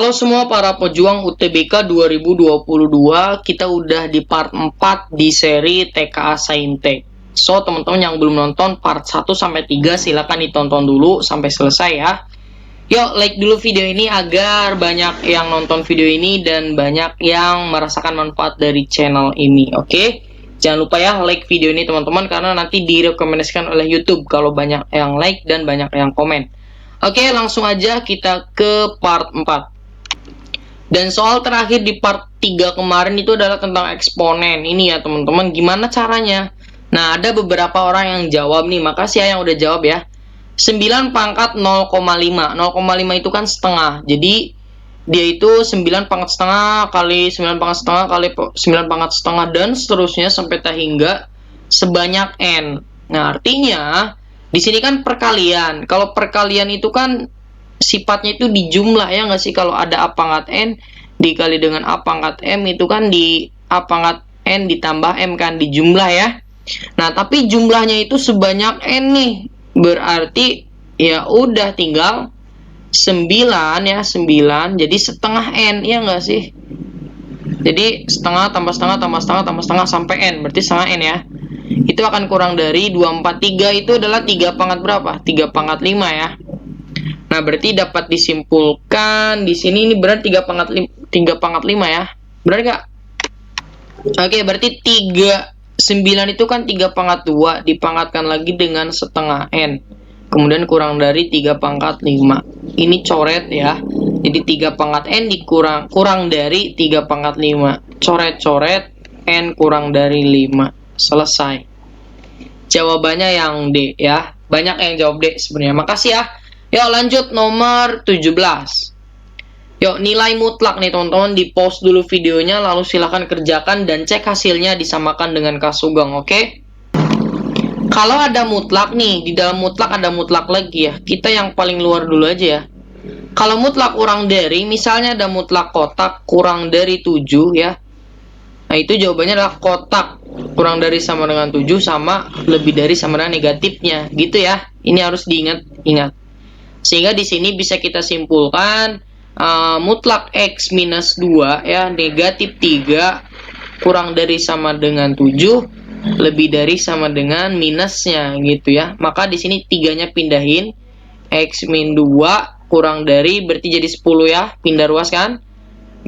Halo semua para pejuang UTBK 2022, kita udah di part 4 di seri TKA Saintek. So, teman-teman yang belum nonton part 1 sampai 3 silakan ditonton dulu sampai selesai ya. Yuk, like dulu video ini agar banyak yang nonton video ini dan banyak yang merasakan manfaat dari channel ini, oke? Jangan lupa ya like video ini teman-teman karena nanti direkomendasikan oleh YouTube kalau banyak yang like dan banyak yang komen. Oke, langsung aja kita ke part 4. Dan soal terakhir di part 3 kemarin itu adalah tentang eksponen. Ini ya teman-teman, gimana caranya? Nah, ada beberapa orang yang jawab nih. Makasih ya yang udah jawab ya. 9 pangkat 0,5. 0,5 itu kan setengah. Jadi, dia itu 9 pangkat setengah kali 9 pangkat setengah kali 9 pangkat setengah dan seterusnya sampai tak hingga sebanyak N. Nah, artinya di sini kan perkalian. Kalau perkalian itu kan sifatnya itu di jumlah ya nggak sih, kalau ada A pangkat N dikali dengan A pangkat M itu kan di A pangkat N ditambah M kan di jumlah ya. Nah tapi jumlahnya itu sebanyak N nih, berarti ya udah tinggal 9 ya, 9 jadi setengah N ya nggak sih. Jadi setengah tambah setengah tambah setengah tambah setengah sampai N, berarti setengah N ya. Itu akan kurang dari 243 itu adalah 3 pangkat berapa? 3 pangkat 5 ya. Nah, berarti dapat disimpulkan di sini ini benar 3 pangkat 5 ya. Benar nggak? Oke, berarti 9 itu kan 3 pangkat 2 dipangkatkan lagi dengan setengah N. Kemudian kurang dari 3 pangkat 5. Ini coret ya. Jadi 3 pangkat N kurang dari 3 pangkat 5. Coret-coret N kurang dari 5. Selesai. Jawabannya yang D ya. Banyak yang jawab D sebenarnya. Makasih ya. Yuk lanjut nomor 17. Yuk nilai mutlak nih teman-teman, di pause dulu videonya lalu silahkan kerjakan dan cek hasilnya disamakan dengan Kasugeng, oke? Kalau ada mutlak nih, di dalam mutlak ada mutlak lagi ya. Kita yang paling luar dulu aja ya. Kalau mutlak kurang dari, misalnya ada mutlak kotak kurang dari 7 ya. Nah itu jawabannya adalah kotak kurang dari sama dengan 7 sama lebih dari sama dengan negatifnya gitu ya. Ini harus diingat-ingat. Sehingga di sini bisa kita simpulkan mutlak X minus 2 ya, negatif 3 kurang dari sama dengan 7 lebih dari sama dengan minusnya gitu ya. Maka di sini 3-nya pindahin, X min 2 kurang dari berarti jadi 10 ya, pindah ruas kan.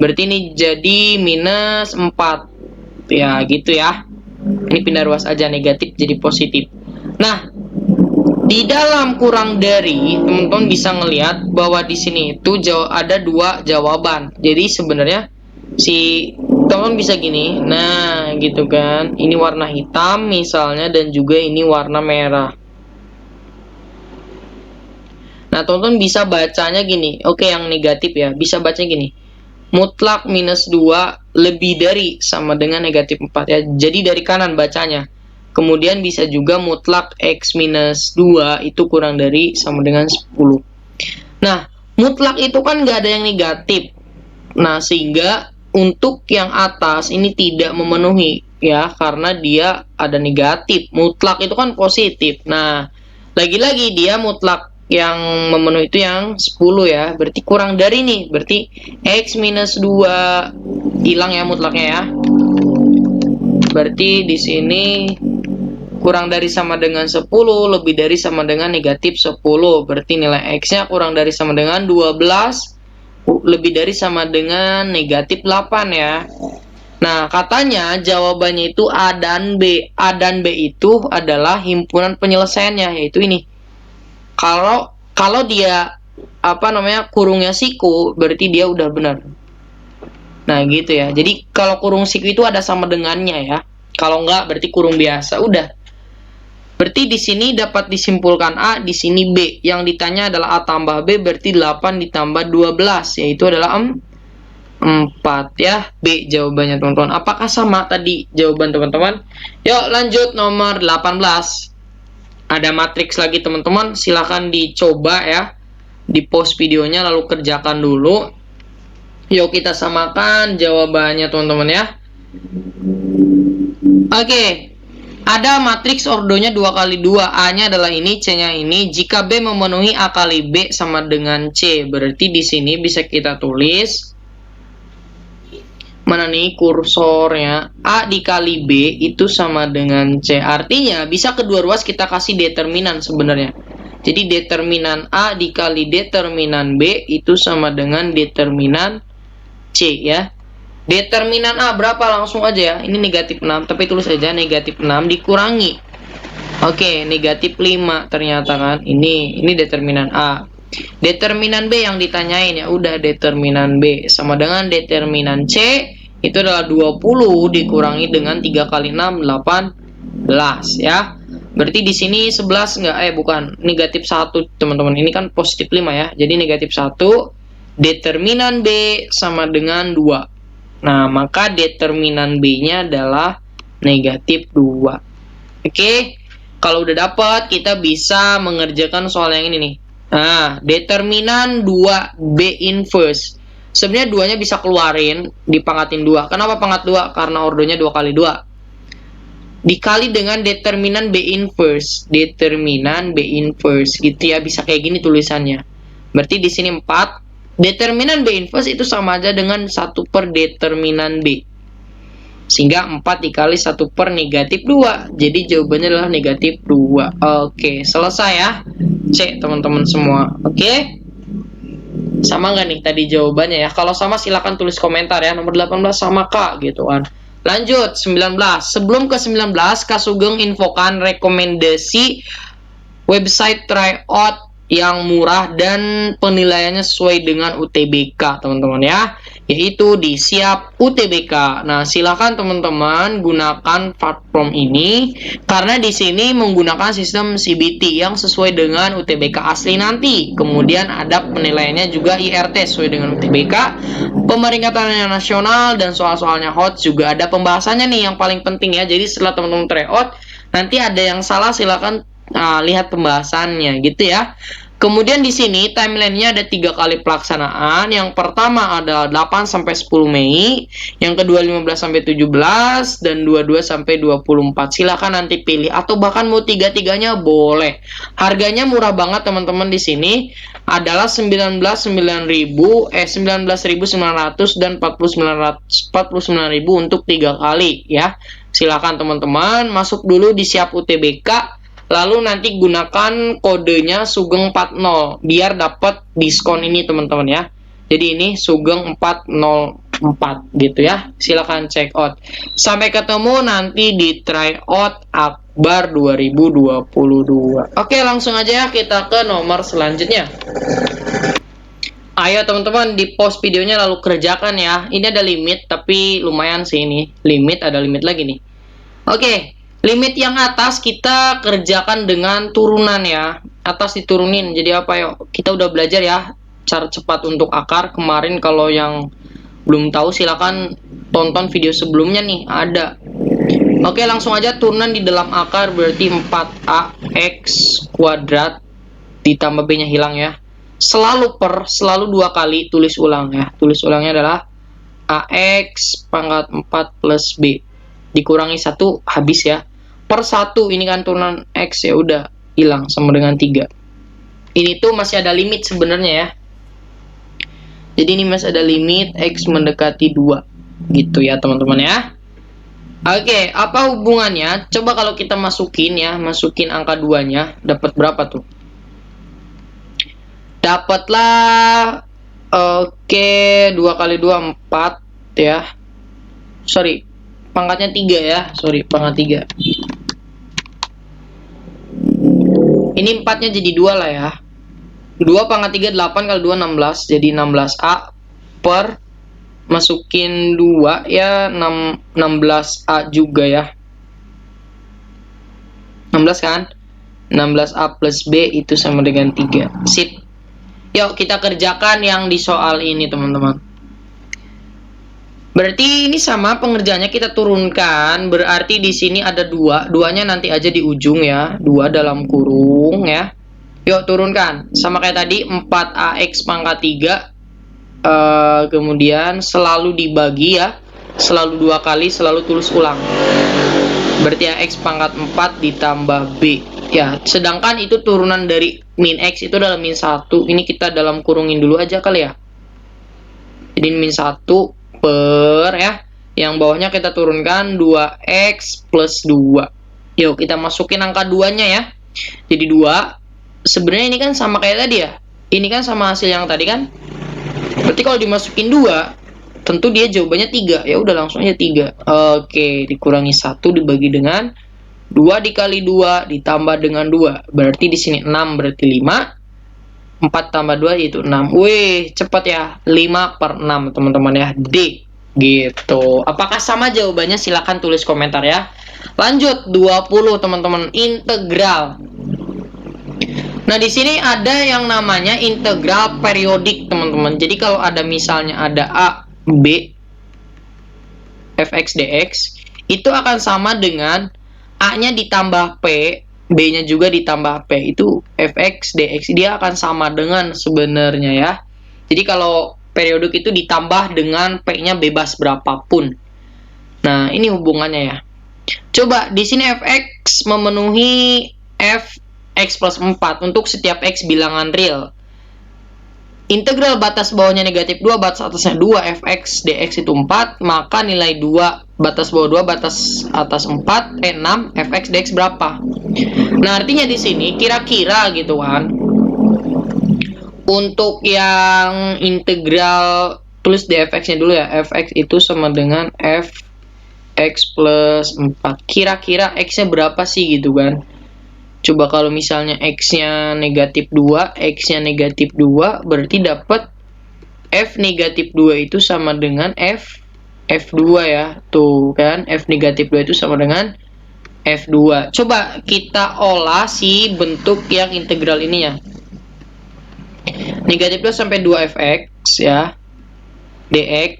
Berarti ini jadi minus 4 ya gitu ya. Ini pindah ruas aja, negatif jadi positif. Nah, di dalam kurang dari, teman-teman bisa ngelihat bahwa di sini itu ada 2 jawaban. Jadi sebenarnya si teman-teman bisa gini. Nah, gitu kan. Ini warna hitam misalnya dan juga ini warna merah. Nah, teman-teman bisa bacanya gini. Oke, yang negatif ya. Bisa bacanya gini. Mutlak minus 2 lebih dari sama dengan negatif 4 ya. Jadi dari kanan bacanya. Kemudian bisa juga mutlak X minus 2 itu kurang dari sama dengan 10. Nah, mutlak itu kan nggak ada yang negatif. Nah, sehingga untuk yang atas ini tidak memenuhi ya, karena dia ada negatif. Mutlak itu kan positif. Nah, lagi-lagi dia mutlak yang memenuhi itu yang 10 ya. Berarti kurang dari nih. Berarti X minus 2 hilang ya mutlaknya ya. Berarti di sini kurang dari sama dengan 10 lebih dari sama dengan negatif 10. Berarti nilai X-nya kurang dari sama dengan 12 lebih dari sama dengan negatif 8 ya. Nah, katanya jawabannya itu A dan B. A dan B itu adalah himpunan penyelesaiannya, yaitu ini. Kalau dia kurungnya siku, berarti dia udah benar. Nah, gitu ya. Jadi kalau kurung siku itu ada sama dengannya ya. Kalau enggak berarti kurung biasa. Udah. Berarti di sini dapat disimpulkan A, di sini B. Yang ditanya adalah A tambah B, berarti 8 ditambah 12, yaitu adalah 4 ya. B jawabannya teman-teman. Apakah sama tadi jawaban teman-teman? Yuk lanjut nomor 18. Ada matriks lagi teman-teman, silahkan dicoba ya. Di pause videonya lalu kerjakan dulu. Yuk kita samakan jawabannya teman-teman ya. Oke. Ada matriks ordonya 2 kali 2. A-nya adalah ini, C-nya ini. Jika B memenuhi A kali B sama dengan C. Berarti di sini bisa kita tulis, mana nih kursornya, A dikali B itu sama dengan C. Artinya bisa kedua ruas kita kasih determinan sebenarnya. Jadi determinan A dikali determinan B itu sama dengan determinan C ya. Determinan A berapa? Langsung aja ya. Ini negatif 6, tapi tulis aja negatif 6 dikurangi. Oke, negatif 5 ternyata kan. Ini determinan A. Determinan B yang ditanyain ya. Udah determinan B sama dengan determinan C itu adalah 20 dikurangi dengan 3 kali 6 18 ya. Berarti di sini 11 enggak? Bukan, negatif 1 teman-teman. Ini kan positif 5 ya. Jadi negatif 1 determinan B sama dengan 2. Nah, maka determinan B-nya adalah negatif 2. Oke, kalau udah dapat, kita bisa mengerjakan soal yang ini nih. Nah, determinan 2B inverse. Sebenarnya 2-nya bisa keluarin, dipangkatin 2. Kenapa pangkat 2? Karena ordonya 2 kali 2. Dikali dengan determinan B inverse. Determinan B inverse, gitu ya. Bisa kayak gini tulisannya. Berarti di sini 4. Determinan B inverse itu sama aja dengan 1 per determinan B. Sehingga 4 dikali 1 per negatif 2. Jadi jawabannya adalah negatif 2. Oke, selesai ya. C, teman-teman semua. Oke. Sama nggak nih tadi jawabannya ya? Kalau sama silahkan tulis komentar ya. Nomor 18 sama Kak gitu kan. Lanjut, 19. Sebelum ke 19, Kak Sugeng infokan rekomendasi website tryout yang murah dan penilaiannya sesuai dengan UTBK teman-teman ya, yaitu di Siap UTBK. Nah, silakan teman-teman gunakan platform ini karena di sini menggunakan sistem CBT yang sesuai dengan UTBK asli nanti. Kemudian ada penilaiannya juga IRT sesuai dengan UTBK, pemeringkatannya nasional, dan soal-soalnya hot juga ada pembahasannya nih yang paling penting ya. Jadi setelah teman-teman tryout nanti ada yang salah silakan lihat pembahasannya gitu ya. Kemudian di sini timeline-nya ada 3 kali pelaksanaan. Yang pertama adalah 8 sampai 10 Mei, yang kedua 15 sampai 17 dan 22 sampai 24. Silakan nanti pilih atau bahkan mau tiga-tiganya boleh. Harganya murah banget teman-teman di sini. Adalah 19.900 dan 49.000 untuk 3 kali ya. Silakan teman-teman masuk dulu di Siap UTBK. Lalu nanti gunakan kodenya Sugeng40 biar dapat diskon ini teman-teman ya. Jadi ini Sugeng 404 gitu ya. Silakan check out. Sampai ketemu nanti di tryout Akbar 2022. Oke, langsung aja ya kita ke nomor selanjutnya. Ayo teman-teman di pause videonya lalu kerjakan ya. Ini ada limit tapi lumayan sih ini. Ada limit lagi nih. Oke. Limit yang atas kita kerjakan dengan turunan ya. Atas diturunin. Jadi apa ya? Kita udah belajar ya cara cepat untuk akar. Kemarin kalau yang belum tahu silakan tonton video sebelumnya nih. Ada. Oke, langsung aja turunan di dalam akar berarti 4ax kuadrat ditambah b-nya hilang ya. Selalu 2 kali tulis ulang ya. Tulis ulangnya adalah ax pangkat 4 plus b. Dikurangi 1 habis ya. Per 1 ini kan turunan X ya udah hilang sama dengan 3. Ini tuh masih ada limit sebenarnya ya. Jadi ini masih ada limit X mendekati 2 gitu ya teman-teman ya. Oke, apa hubungannya? Coba kalau kita masukin ya, masukin angka 2-nya, dapat berapa tuh? Dapatlah 2 kali 2 4 ya. Sorry, pangkatnya 3 ya. Sorry, pangkat 3. Ini 4-nya jadi 2 lah ya. 2 pangkat 3 8 kali 2 16. Jadi 16A per masukin 2 ya 16A juga ya. 16 kan? 16A plus B itu sama dengan 3. Sip. Yuk kita kerjakan yang di soal ini teman-teman. Berarti ini sama pengerjaannya kita turunkan. Berarti di sini ada 2. 2-nya nanti aja di ujung ya. 2 dalam kurung ya. Yuk turunkan. Sama kayak tadi 4ax pangkat 3. Kemudian selalu dibagi ya. Selalu 2 kali, selalu tulis ulang. Berarti ya X pangkat 4 ditambah B. Ya, sedangkan itu turunan dari min X itu adalah min 1. Ini kita dalam kurungin dulu aja kali ya. Jadi min 1 per ya. Yang bawahnya kita turunkan 2X plus 2. Yuk, kita masukin angka 2-nya ya. Jadi 2. Sebenarnya ini kan sama kayak tadi ya. Ini kan sama hasil yang tadi kan. Berarti kalau dimasukin 2, tentu dia jawabannya 3. Ya udah langsung aja 3. Oke, dikurangi 1 dibagi dengan 2 dikali 2 ditambah dengan 2. Berarti di sini 6 berarti 5. 4 tambah 2 yaitu 6. Wih, cepat ya. 5 per 6 teman-teman ya. D. Gitu. Apakah sama jawabannya? Silahkan tulis komentar ya. Lanjut 20 teman-teman, integral. Nah, di sini ada yang namanya integral periodik, teman-teman. Jadi kalau ada misalnya ada A, B, fx dx, itu akan sama dengan A-nya ditambah P, B-nya juga ditambah P. Itu fx dx, dia akan sama dengan sebenarnya ya. Jadi kalau periodik itu ditambah dengan P-nya bebas berapapun. Nah, ini hubungannya ya. Coba di sini fx memenuhi fx plus 4 untuk setiap x bilangan real. Integral batas bawahnya negatif 2, batas atasnya 2, fx dx itu 4, maka nilai 2, batas bawah 2, batas atas 4, 6, fx dx berapa? Nah, artinya di sini kira-kira gitu kan. Untuk yang integral, tulis dfx-nya dulu ya. Fx itu sama dengan fx plus 4. Kira-kira x-nya berapa sih gitu kan? Coba kalau misalnya X-nya negatif 2, X-nya negatif 2, berarti dapat F negatif 2 itu sama dengan F2 ya. Tuh kan, F negatif 2 itu sama dengan F2. Coba kita olah si bentuk yang integral ini ya. Negatif 2 sampai 2Fx ya. Dx.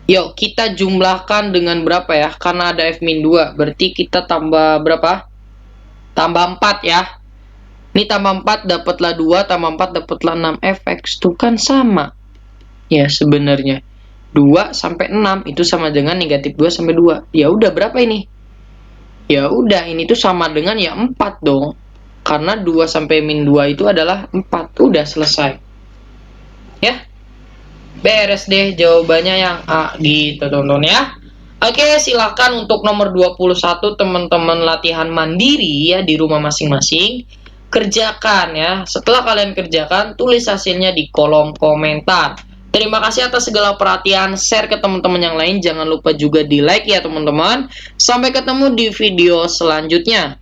Yuk, kita jumlahkan dengan berapa ya? Karena ada F-2, berarti kita tambah berapa? Tambah 4 ya. Ini tambah 4 dapatlah 2, tambah 4 dapatlah 6. Fx itu kan sama. Ya, sebenarnya 2 sampai 6 itu sama dengan negatif 2 sampai 2. Ya udah, berapa ini? Ya udah, ini tuh sama dengan ya 4 dong. Karena 2 sampai min 2 itu adalah 4. Udah selesai. Ya. Beres deh jawabannya yang A gitu, teman-teman ya. Oke, silakan untuk nomor 21 teman-teman latihan mandiri ya di rumah masing-masing. Kerjakan ya. Setelah kalian kerjakan, tulis hasilnya di kolom komentar. Terima kasih atas segala perhatian. Share ke teman-teman yang lain. Jangan lupa juga di like ya teman-teman. Sampai ketemu di video selanjutnya.